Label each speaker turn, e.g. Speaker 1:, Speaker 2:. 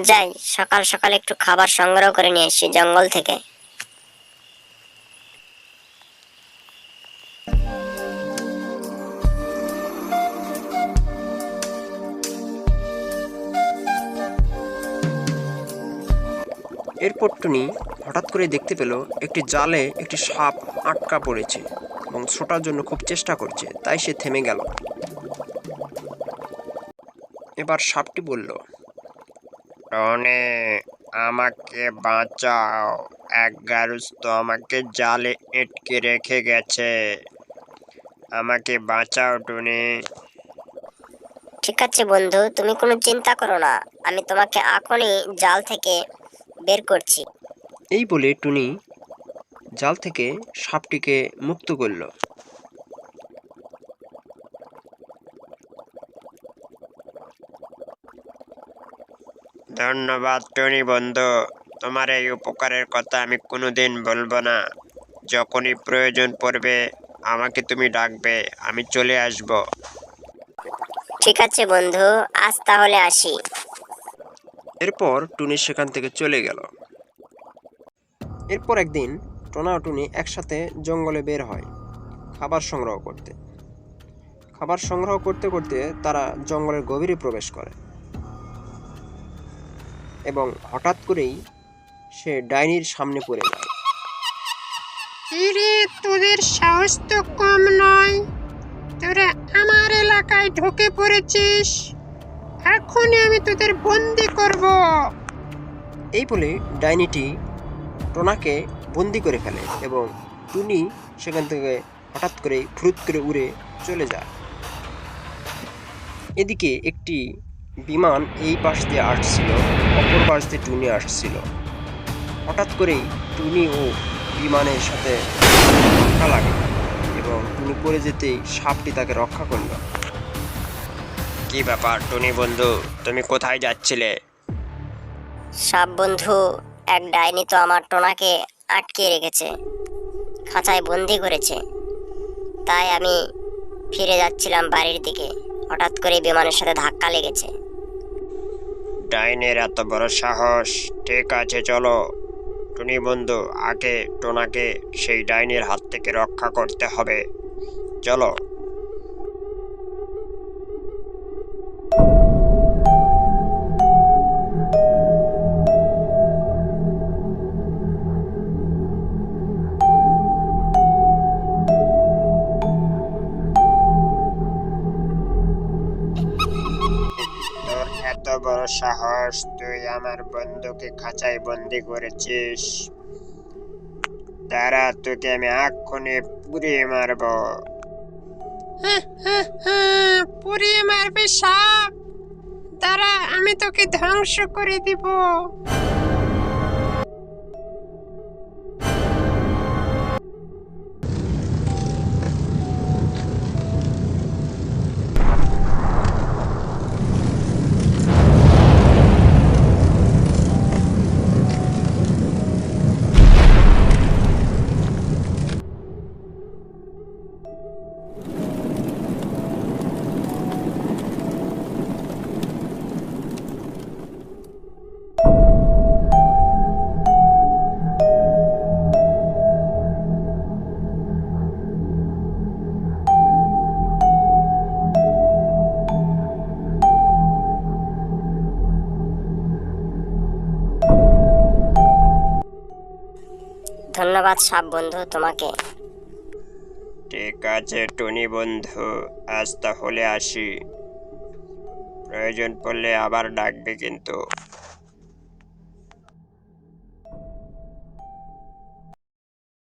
Speaker 1: যাই, সকাল সকাল একটু খাবার সংগ্রহ করে নিয়ে আসি জঙ্গল থেকে।
Speaker 2: এরপর টুনি হঠাৎ করে দেখতে পেল একটি জালে একটি সাপ আটকা পড়েছে এবং ছোটার জন্য খুব চেষ্টা করছে, তাই সে থেমে গেল। এবার সাপটি বলল, টনি, আমাকে বাঁচাও, এক গারুস্থ আমাকে জালে আটকে রেখে গেছে, আমাকে বাঁচাও টুনি।
Speaker 1: ঠিক আছে বন্ধু, তুমি কোনো চিন্তা করো না, আমি তোমাকে এখনই জাল থেকে বের করছি।
Speaker 2: এই বলে টুনি জাল থেকে সাপটিকে মুক্ত করল। ধন্যবাদ টনি বন্ধু, তোমার এই উপকারের কথা আমি কোনোদিন বলবো না। যখনই প্রয়োজন পড়বে আমাকে তুমি ডাকবে, আমি চলে আসব।
Speaker 1: ঠিক আছে বন্ধু, আজ তাহলে আসি।
Speaker 2: এরপর টুনি সেখান থেকে চলে গেল। এরপর একদিন টোনা ও টুনি একসাথে জঙ্গলে বের হয় খাবার সংগ্রহ করতে। খাবার সংগ্রহ করতে করতে তারা জঙ্গলের গভীরে প্রবেশ করে এবং হঠাৎ করেই সে ডাইনির সামনে পড়ে যায়।
Speaker 3: কিরে, তোদের সাহস তো কম নয়, তোরা আমার এলাকায় ঢুকে পড়েছিস, এখনই আমি তোদের বন্দি করব।
Speaker 2: এই বলে ডাইনিটি টোনাকে বন্দি করে ফেলে এবং টুনি সেখান থেকে হঠাৎ করে ফুরুত করে উড়ে চলে যায়। এদিকে একটি বিমান এই পাশ দিয়ে আসছিল, অপর পাশ দিয়ে টুনি আসছিল। হঠাৎ করেই টুনি ও বিমানের সাথে ধাক্কা লাগে এবং টুনি পড়ে যেতেই সাপটি তাকে রক্ষা করল। কি ব্যাপার টুনি বন্ধু, তুমি কোথায় যাচ্ছিলে?
Speaker 1: সাপ বন্ধু, এক ডাইনি তো আমার টোনাকে আটকে রেখেছে, খাঁচায় বন্দি করেছে, তাই আমি ফিরে যাচ্ছিলাম বাড়ির দিকে, হঠাৎ করে বিমানের সাথে ধাক্কা লেগেছে।
Speaker 2: ডাইনের এত বড় সাহস! ঠিক আছে, চলো টুনি বন্ধু, আগে টোনাকে সেই ডাইনের হাত থেকে রক্ষা করতে হবে, চলো। তোর এত বড় সাহস, তুই আমার বন্ধুকে খাঁচায় বন্দি করেছিস? দাঁড়া, তোকে আমি এক্ষুনি পুড়িয়ে মারবো।
Speaker 3: পুড়িয়ে মারবে সাপ? দাঁড়া, আমি তোকে ধ্বংস করে দিব।
Speaker 1: ধন্যবাদ সাপ বন্ধু তোমাকে।
Speaker 2: ঠিক আছে টনি বন্ধু, আজ তাহলে আসি, প্রয়োজন পড়লে আবার ডাকবে কিন্তু।